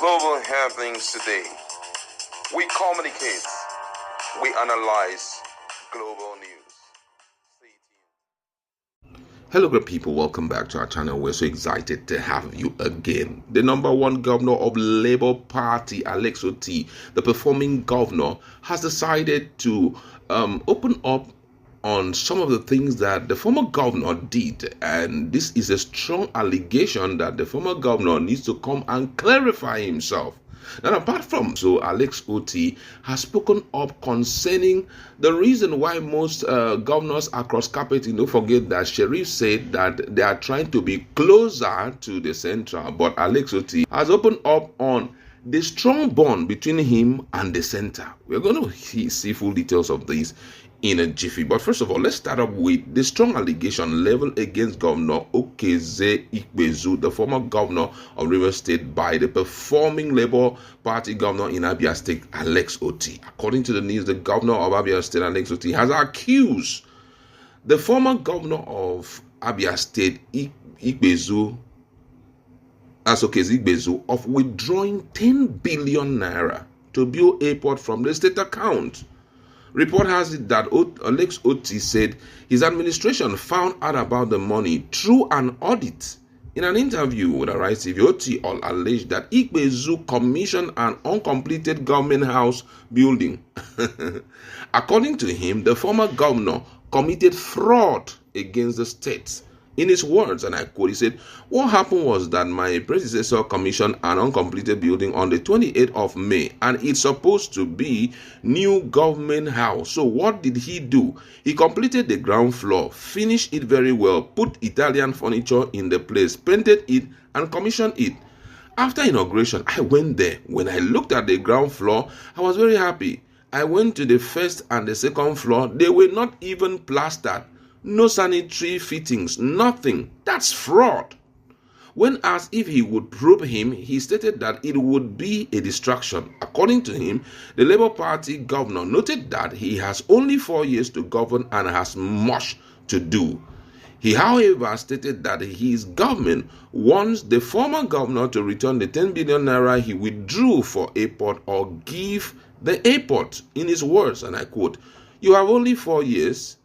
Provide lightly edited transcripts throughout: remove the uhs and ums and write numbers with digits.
Global happenings today. We communicate. We analyze global news. Stay tuned. Hello, great people. Welcome back to our channel. We're so excited to have you again. The number one governor of Labour Party, Alex Otti, the performing governor, has decided to open up on some of the things that the former governor did, and this is a strong allegation that the former governor needs to come and clarify himself. Now, apart from so, Alex Otti has spoken up concerning the reason why most governors are cross-carpeting. Don't forget that Sheriff said that they are trying to be closer to the central, but Alex Otti has opened up on the strong bond between him and the center. We're going to see full details of this in a jiffy. But first of all, let's start up with the strong allegation leveled against Governor Okezie Ikpeazu, the former governor of Rivers State, by the performing Labour Party governor in Abia State, Alex Otti. According to the news, the governor of Abia State, Alex Otti, has accused the former governor of Abia State, Ikpeazu, of withdrawing 10 billion naira to build airport from the state account. Report has it that Alex Otti said his administration found out about the money through an audit. In an interview with Arise TV, Otti alleged that Ikpeazu commissioned an uncompleted government house building. According to him, the former governor committed fraud against the state. In his words, and I quote, he said, "What happened was that my predecessor commissioned an uncompleted building on the 28th of May, and it's supposed to be new government house. So what did he do? He completed the ground floor, finished it very well, put Italian furniture in the place, painted it, and commissioned it. After inauguration, I went there. When I looked at the ground floor, I was very happy. I went to the first and the second floor. They were not even plastered. No sanitary fittings, nothing. That's fraud." When asked if he would probe him, he stated that it would be a distraction. According to him, the Labour Party governor noted that he has only 4 years to govern and has much to do. He, however, stated that his government wants the former governor to return the 10 billion naira he withdrew for airport or give the airport. In his words, and I quote, "You have only 4 years.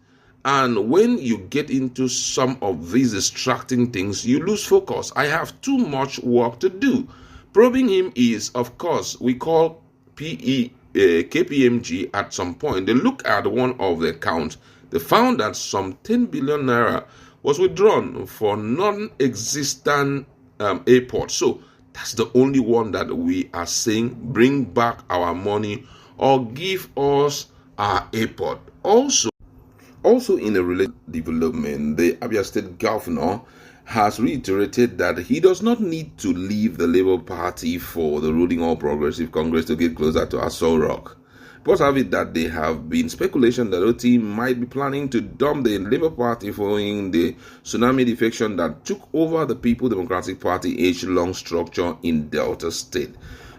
And when you get into some of these distracting things, you lose focus. I have too much work to do." Probing him is, of course, we call KPMG at some point. They look at one of the accounts. They found that some 10 billion naira was withdrawn for non-existent airport. So that's the only one that we are saying, bring back our money or give us our airport. Also, in a related development, the Abia State governor has reiterated that he does not need to leave the Labour Party for the ruling All Progressive Congress to get closer to Aso Rock. Reports have it that there have been speculation that Otti might be planning to dump the Labour Party following the tsunami defection that took over the People Democratic Party age-long structure in Delta State.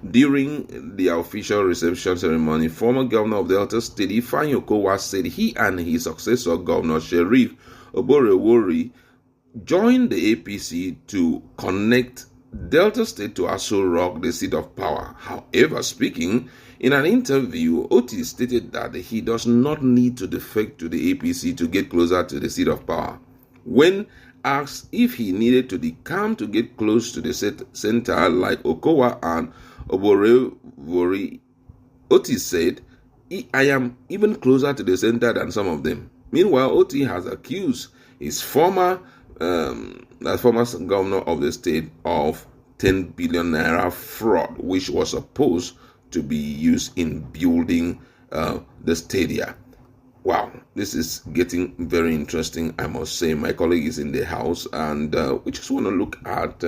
During the official reception ceremony, former governor of Delta State, Ifeanyi Okowa, said he and his successor, Governor Sheriff Oborevwori, joined the APC to connect Delta State to Aso Rock, the seat of power. However, speaking in an interview, Otti stated that he does not need to defect to the APC to get closer to the seat of power. When asked if he needed to decamp to get close to the center like Okowa and Oborevwori, Otti said, "I am even closer to the center than some of them." Meanwhile, Otti has accused his former governor of the state of 10 billion naira fraud, which was supposed to be used in building the stadia. Wow, this is getting very interesting, I must say. My colleague is in the house, and we just want to look at,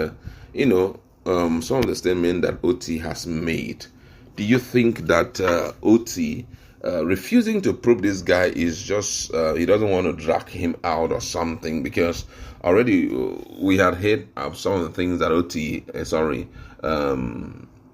some of the statements that Otti has made. Do you think that Otti refusing to probe this guy is just, he doesn't want to drag him out or something? Because already we had heard of some of the things that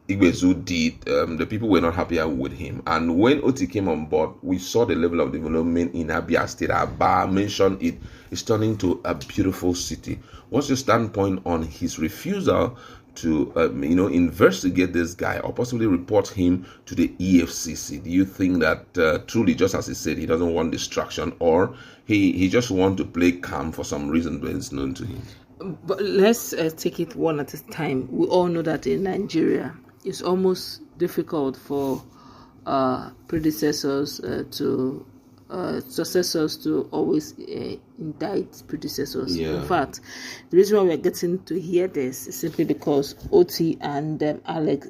Ikpeazu did. The people were not happy with him. And when Otti came on board, we saw the level of development in Abia State. Aba mentioned it. It's turning to a beautiful city. What's your standpoint on his refusal to investigate this guy or possibly report him to the EFCC? Do you think that truly, just as he said, he doesn't want distraction, or he just wants to play calm for some reason that is known to him? But let's take it one at a time. We all know that in Nigeria, it's almost difficult for predecessors to successors to always indict predecessors. Yeah. In fact, the reason why we're getting to hear this is simply because Otti and Alex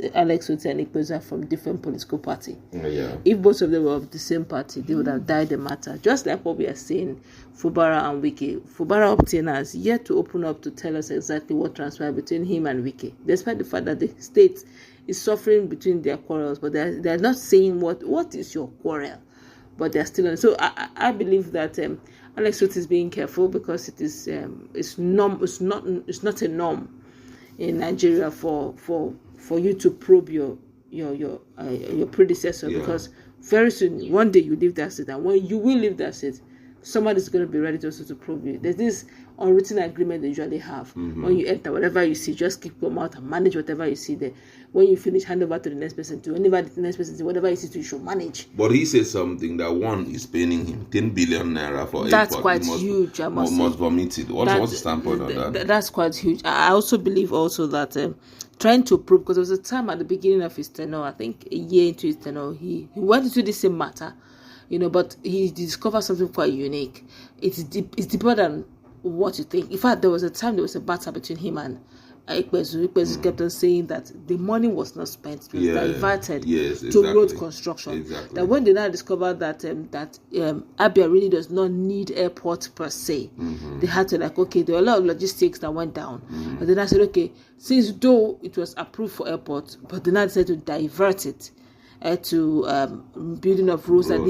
Otti and Ikpezu are from different political party. Yeah. If both of them were of the same party, they would have died the matter. Just like what we are saying, Fubara and Wike. Fubara obtainer has yet to open up to tell us exactly what transpired between him and Wike, despite the fact that the state is suffering between their quarrels, but they're not saying what is your quarrel. But they're still on. So I believe that Alex Otti is being careful because it is it's not a norm in Nigeria for you to probe your predecessor, because very soon one day you leave that seat, and when you will leave that seat, somebody's going to be ready to also to probe you. There's this unwritten agreement they usually have. When you enter, whatever you see, just keep your mouth and manage whatever you see there. When you finish, hand over to the next person. Whenever the next person, whatever you see, you should manage. But he says something that one is paying him 10 billion naira for. That's quite huge. I must vomit it. What's the standpoint on that? That's quite huge. I also believe also that trying to probe, because there was a time at the beginning of his tenure, I think a year into his tenure, he went into the same matter, but he discovered something quite unique. It's deeper than what you think. In fact, there was a time there was a battle between him and Ikpezu. Ikpezu kept on saying that the money was not spent, it was diverted to road construction. Exactly. That when they now discovered that Abia really does not need airport per se, they had to there were a lot of logistics that went down. But then I said, okay, since though it was approved for airport, but they now decided to divert it to building of roads and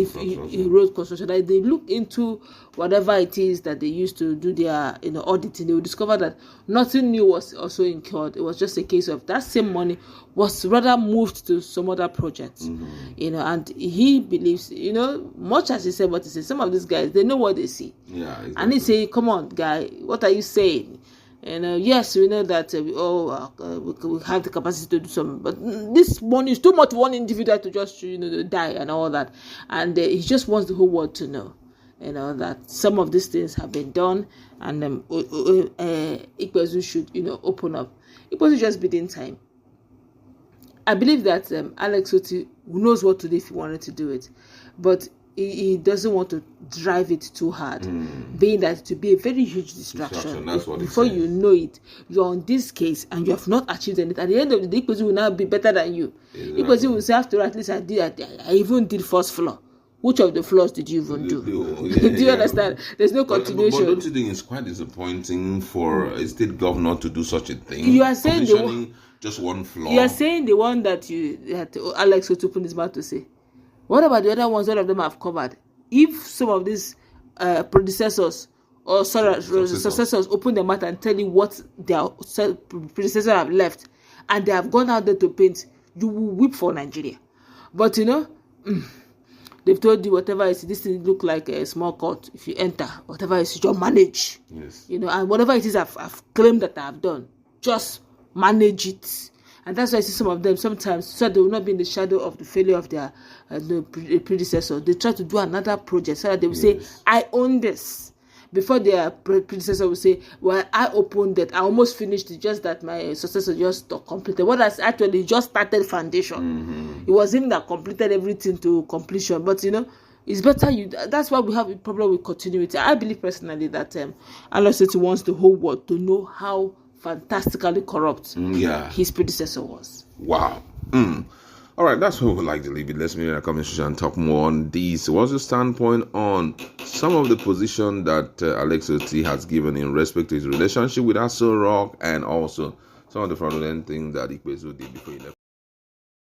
road construction. That they look into whatever it is that they used to do their auditing, they will discover that nothing new was also incurred. It was just a case of that same money was rather moved to some other projects. And he believes, much as he said what he said, some of these guys, they know what they see. Yeah, exactly. And he say, come on, guy, what are you saying? Yes, we know that we have the capacity to do something, but this money is too much for one individual to just to die and all that. And he just wants the whole world to know, that some of these things have been done, and Ikpezu should open up. Ikpezu just biding time. I believe that Alex Otti knows what to do if he wanted to do it, but he doesn't want to drive it too hard, being that it will be a very huge distraction. That's what before you know it, you're on this case and you have not achieved anything. At the end of the day, Ikpezu will now be better than you. Ikpezu will say, after at least I even did first floor. Which of the floors did you even do? Do you understand? There's no continuation. But don't you think it's quite disappointing for a state governor to do such a thing? You are saying just one floor. You are saying the one that you had Alex to open his mouth to say. What about the other ones? All of them have covered. If some of these predecessors or successors open their mouth and tell you what their predecessors have left, and they have gone out there to paint, you will weep for Nigeria. But they've told you whatever is this thing look like a small court. If you enter, whatever is just manage. Yes. And whatever it is I've claimed that I've done, just manage it. And that's why I see some of them sometimes, so they will not be in the shadow of the failure of their predecessor. They try to do another project so that they will say, I own this. Before their predecessor will say, well, I opened it, I almost finished it, just that my successor just completed. What has actually just started foundation. It was him that completed everything to completion. But it's better that's why we have a problem with continuity. I believe personally that Alex Otti wants the whole world to know how fantastically corrupt his predecessor was. Wow. All right, that's what we would like to leave it. Let's meet in the comment section and talk more on these. What's your standpoint on some of the position that Alex Otti has given in respect to his relationship with Aso Rock, and also some of the fraudulent things that Ikpezu did before he left?